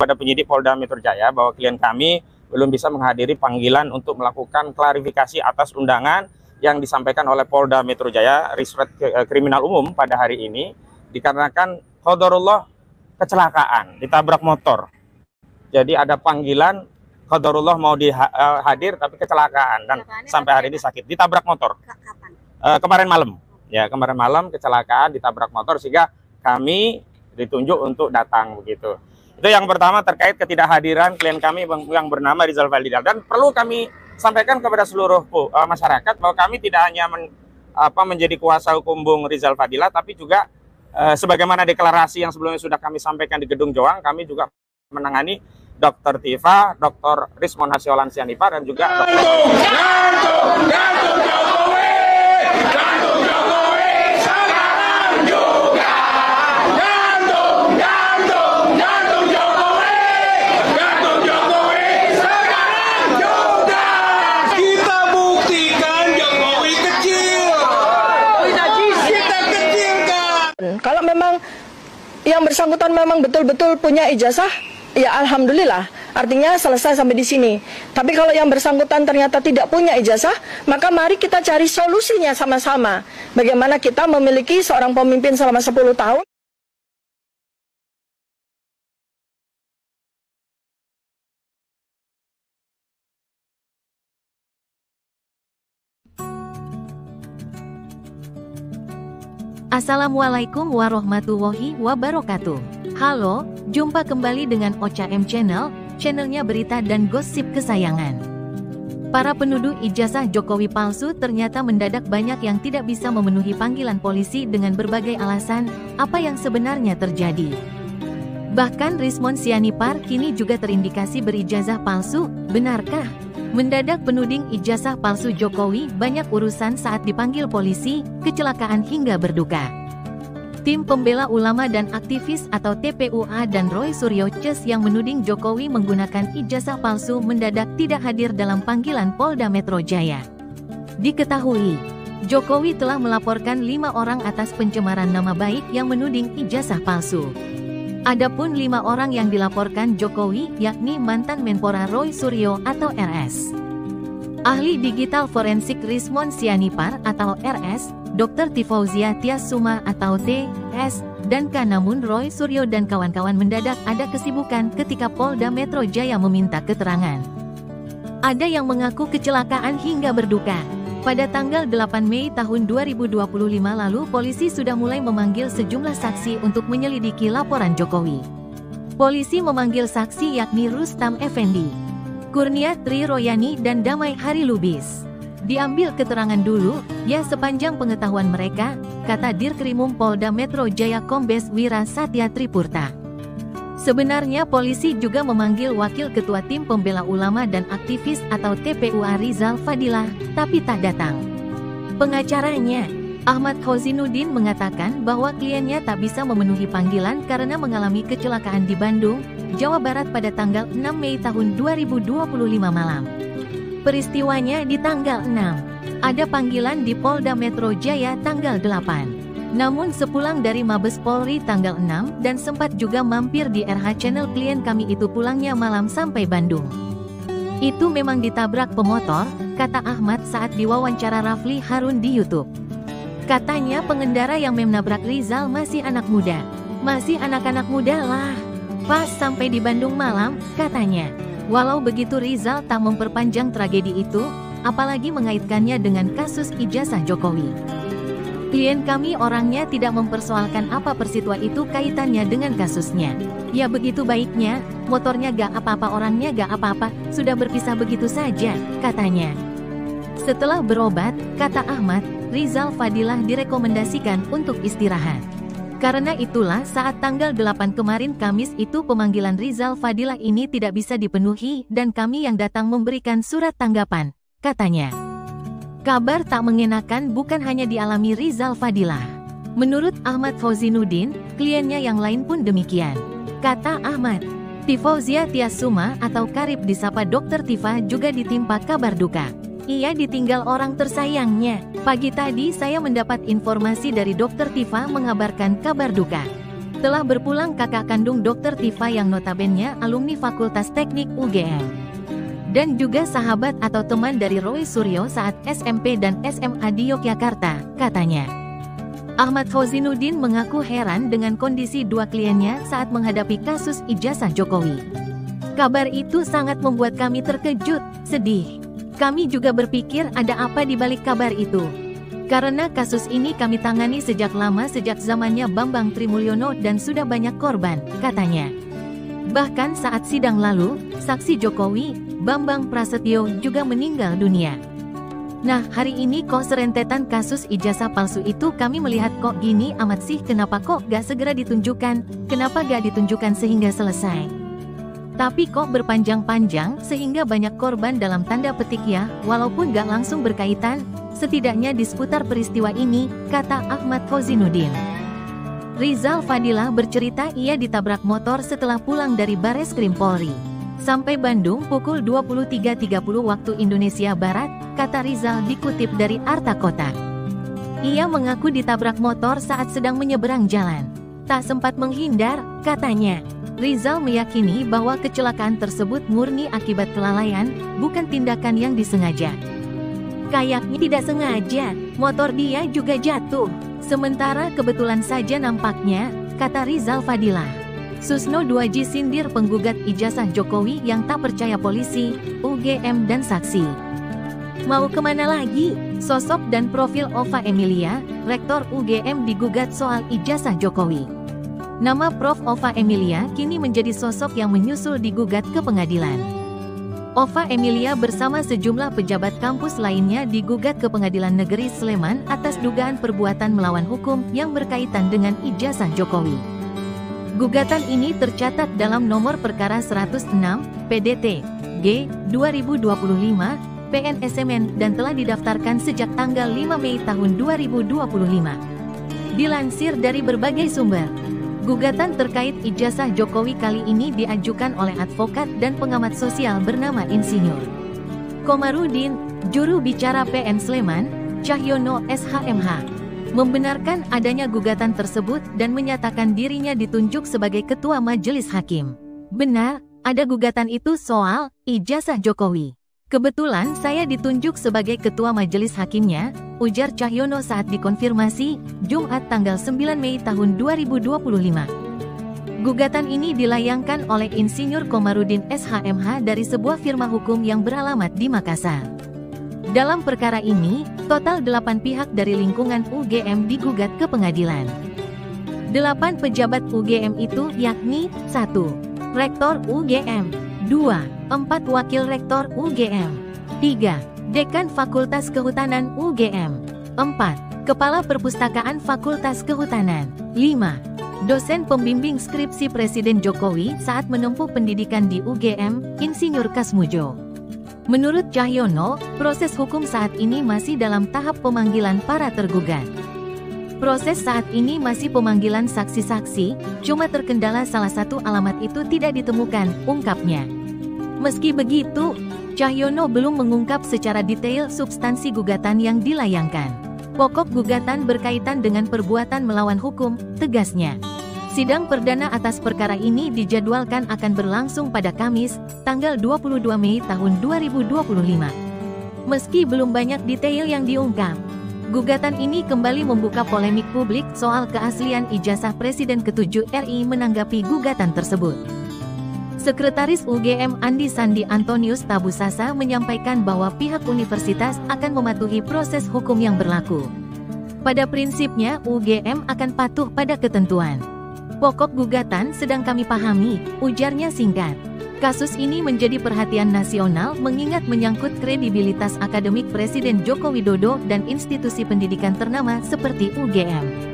kepada penyidik Polda Metro Jaya bahwa klien kami belum bisa menghadiri panggilan untuk melakukan klarifikasi atas undangan yang disampaikan oleh Polda Metro Jaya Risret Kriminal Umum pada hari ini, dikarenakan qadarullah kecelakaan, ditabrak motor. Jadi ada panggilan qadarullah mau hadir tapi kecelakaan dan sampai hari ini sakit, ditabrak motor. Kapan? Kemarin malam. Ya, kemarin malam kecelakaan, ditabrak motor, sehingga kami ditunjuk untuk datang begitu. Itu yang pertama terkait ketidakhadiran klien kami yang bernama Rizal Fadila. Dan perlu kami sampaikan kepada seluruh masyarakat bahwa kami tidak hanya menjadi kuasa hukum Bung Rizal Fadila, tapi juga sebagaimana deklarasi yang sebelumnya sudah kami sampaikan di Gedung Joang, kami juga menangani Dr. Tifa, Dr. Rismon Hasiolan Sianipar, dan juga Kalau memang yang bersangkutan memang betul-betul punya ijazah, ya alhamdulillah, artinya selesai sampai di sini. Tapi kalau yang bersangkutan ternyata tidak punya ijazah, maka mari kita cari solusinya sama-sama. Bagaimana kita memiliki seorang pemimpin selama 10 tahun. Assalamualaikum warahmatullahi wabarakatuh. Halo, jumpa kembali dengan Ocha M Channel, channelnya berita dan gosip kesayangan. Para penuduh ijazah Jokowi palsu ternyata mendadak banyak yang tidak bisa memenuhi panggilan polisi dengan berbagai alasan. Apa yang sebenarnya terjadi? Bahkan Rismon Sianipar kini juga terindikasi berijazah palsu, benarkah? Mendadak penuding ijazah palsu Jokowi banyak urusan saat dipanggil polisi, kecelakaan hingga berduka. Tim Pembela Ulama dan Aktivis atau TPUA dan Roy Suryo Ces yang menuding Jokowi menggunakan ijazah palsu mendadak tidak hadir dalam panggilan Polda Metro Jaya. Diketahui, Jokowi telah melaporkan 5 orang atas pencemaran nama baik yang menuding ijazah palsu. Adapun 5 orang yang dilaporkan Jokowi yakni mantan Menpora Roy Suryo atau RS, ahli digital forensik Rismon Sianipar atau RS, Dr. Tifauzia Tiasuma atau TS, dan K. Namun Roy Suryo dan kawan-kawan mendadak ada kesibukan ketika Polda Metro Jaya meminta keterangan. Ada yang mengaku kecelakaan hingga berduka. Pada tanggal 8 Mei tahun 2025 lalu polisi sudah mulai memanggil sejumlah saksi untuk menyelidiki laporan Jokowi. Polisi memanggil saksi yakni Rustam Effendi, Kurnia Tri Royani dan Damai Hari Lubis. Diambil keterangan dulu, ya sepanjang pengetahuan mereka, kata Dirkrimum Polda Metro Jaya Kombes Wira Satya Tripurta. Sebenarnya polisi juga memanggil Wakil Ketua Tim Pembela Ulama dan Aktivis atau TPUA Rizal Fadila, tapi tak datang. Pengacaranya, Ahmad Khozinuddin mengatakan bahwa kliennya tak bisa memenuhi panggilan karena mengalami kecelakaan di Bandung, Jawa Barat pada tanggal 6 Mei tahun 2025 malam. Peristiwanya di tanggal 6. Ada panggilan di Polda Metro Jaya tanggal 8. Namun sepulang dari Mabes Polri tanggal 6 dan sempat juga mampir di RH Channel, klien kami itu pulangnya malam sampai Bandung. Itu memang ditabrak pemotor, kata Ahmad saat diwawancara Rafli Harun di YouTube. Katanya pengendara yang menabrak Rizal masih anak muda. Masih anak-anak muda lah. Pas sampai di Bandung malam, katanya. Walau begitu Rizal tak memperpanjang tragedi itu, apalagi mengaitkannya dengan kasus ijazah Jokowi. Klien kami orangnya tidak mempersoalkan apa peristiwa itu kaitannya dengan kasusnya. Ya begitu baiknya, motornya gak apa-apa, orangnya gak apa-apa, sudah berpisah begitu saja, katanya. Setelah berobat, kata Ahmad, Rizal Fadilah direkomendasikan untuk istirahat. Karena itulah saat tanggal 8 kemarin Kamis itu pemanggilan Rizal Fadilah ini tidak bisa dipenuhi dan kami yang datang memberikan surat tanggapan, katanya. Kabar tak mengenakan bukan hanya dialami Rizal Fadilah. Menurut Ahmad Khozinuddin, kliennya yang lain pun demikian. Kata Ahmad, Tifauzia Tiasuma atau karib disapa Dr. Tifa juga ditimpa kabar duka. Ia ditinggal orang tersayangnya. Pagi tadi saya mendapat informasi dari Dr. Tifa mengabarkan kabar duka. Telah berpulang kakak kandung Dr. Tifa yang notabene alumni Fakultas Teknik UGM. Dan juga sahabat atau teman dari Roy Suryo saat SMP dan SMA di Yogyakarta, katanya. Ahmad Fauzinuddin mengaku heran dengan kondisi dua kliennya saat menghadapi kasus ijazah Jokowi. Kabar itu sangat membuat kami terkejut, sedih. Kami juga berpikir ada apa di balik kabar itu. Karena kasus ini kami tangani sejak lama, sejak zamannya Bambang Trimulyono dan sudah banyak korban, katanya. Bahkan saat sidang lalu, saksi Jokowi, Bambang Prasetyo juga meninggal dunia. Nah, hari ini kok serentetan kasus ijazah palsu itu kami melihat kok gini amat sih, kenapa kok gak segera ditunjukkan, kenapa gak ditunjukkan sehingga selesai. Tapi kok berpanjang-panjang sehingga banyak korban dalam tanda petik ya, walaupun gak langsung berkaitan, setidaknya di seputar peristiwa ini, kata Ahmad Fauzinuddin. Rizal Fadilah bercerita ia ditabrak motor setelah pulang dari Bareskrim Polri. Sampai Bandung pukul 23.30 waktu Indonesia Barat, kata Rizal dikutip dari Arta Kota. Ia mengaku ditabrak motor saat sedang menyeberang jalan. Tak sempat menghindar, katanya. Rizal meyakini bahwa kecelakaan tersebut murni akibat kelalaian, bukan tindakan yang disengaja. Kayaknya tidak sengaja, motor dia juga jatuh. Sementara kebetulan saja nampaknya, kata Rizal Fadilah. Susno 2J sindir penggugat ijazah Jokowi yang tak percaya polisi, UGM dan saksi. Mau kemana lagi? Sosok dan profil Ova Emilia, rektor UGM digugat soal ijazah Jokowi. Nama Prof. Ova Emilia kini menjadi sosok yang menyusul digugat ke pengadilan. Ova Emilia bersama sejumlah pejabat kampus lainnya digugat ke Pengadilan Negeri Sleman atas dugaan perbuatan melawan hukum yang berkaitan dengan ijazah Jokowi. Gugatan ini tercatat dalam nomor perkara 106, PDT, G, 2025, PNSMN dan telah didaftarkan sejak tanggal 5 Mei tahun 2025. Dilansir dari berbagai sumber, gugatan terkait ijazah Jokowi kali ini diajukan oleh advokat dan pengamat sosial bernama Insinyur Komarudin, juru bicara PN Sleman, Cahyono SHMH, membenarkan adanya gugatan tersebut dan menyatakan dirinya ditunjuk sebagai ketua majelis hakim. Benar, ada gugatan itu soal ijazah Jokowi. Kebetulan saya ditunjuk sebagai ketua majelis hakimnya, ujar Cahyono saat dikonfirmasi, Jumat tanggal 9 Mei tahun 2025. Gugatan ini dilayangkan oleh Insinyur Komarudin SHMH dari sebuah firma hukum yang beralamat di Makassar. Dalam perkara ini, total 8 pihak dari lingkungan UGM digugat ke pengadilan. 8 pejabat UGM itu yakni 1. Rektor UGM, 2. 4 Wakil Rektor UGM, 3. Dekan Fakultas Kehutanan UGM, 4. Kepala Perpustakaan Fakultas Kehutanan, 5. Dosen pembimbing skripsi Presiden Jokowi saat menempuh pendidikan di UGM, Insinyur Kasmujo. Menurut Cahyono, proses hukum saat ini masih dalam tahap pemanggilan para tergugat. Proses saat ini masih pemanggilan saksi-saksi, cuma terkendala salah satu alamat itu tidak ditemukan, ungkapnya. Meski begitu, Cahyono belum mengungkap secara detail substansi gugatan yang dilayangkan. Pokok gugatan berkaitan dengan perbuatan melawan hukum, tegasnya. Sidang perdana atas perkara ini dijadwalkan akan berlangsung pada Kamis, tanggal 22 Mei tahun 2025. Meski belum banyak detail yang diungkap, gugatan ini kembali membuka polemik publik soal keaslian ijazah Presiden ke-7 RI menanggapi gugatan tersebut. Sekretaris UGM Andi Sandi Antonius Tabusasa menyampaikan bahwa pihak universitas akan mematuhi proses hukum yang berlaku. Pada prinsipnya UGM akan patuh pada ketentuan. Pokok gugatan sedang kami pahami, ujarnya singkat. Kasus ini menjadi perhatian nasional mengingat menyangkut kredibilitas akademik Presiden Joko Widodo dan institusi pendidikan ternama seperti UGM.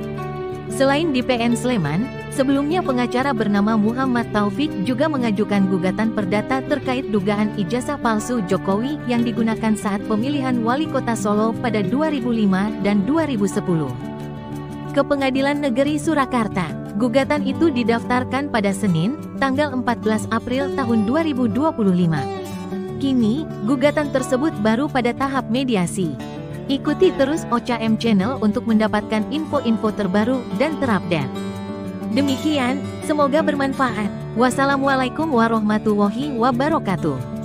Selain di PN Sleman, sebelumnya pengacara bernama Muhammad Taufik juga mengajukan gugatan perdata terkait dugaan ijazah palsu Jokowi yang digunakan saat pemilihan wali kota Solo pada 2005 dan 2010. Ke Pengadilan Negeri Surakarta, gugatan itu didaftarkan pada Senin, tanggal 14 April tahun 2025. Kini, gugatan tersebut baru pada tahap mediasi. Ikuti terus OCAM Channel untuk mendapatkan info-info terbaru dan terupdate. Demikian, semoga bermanfaat. Wassalamualaikum warahmatullahi wabarakatuh.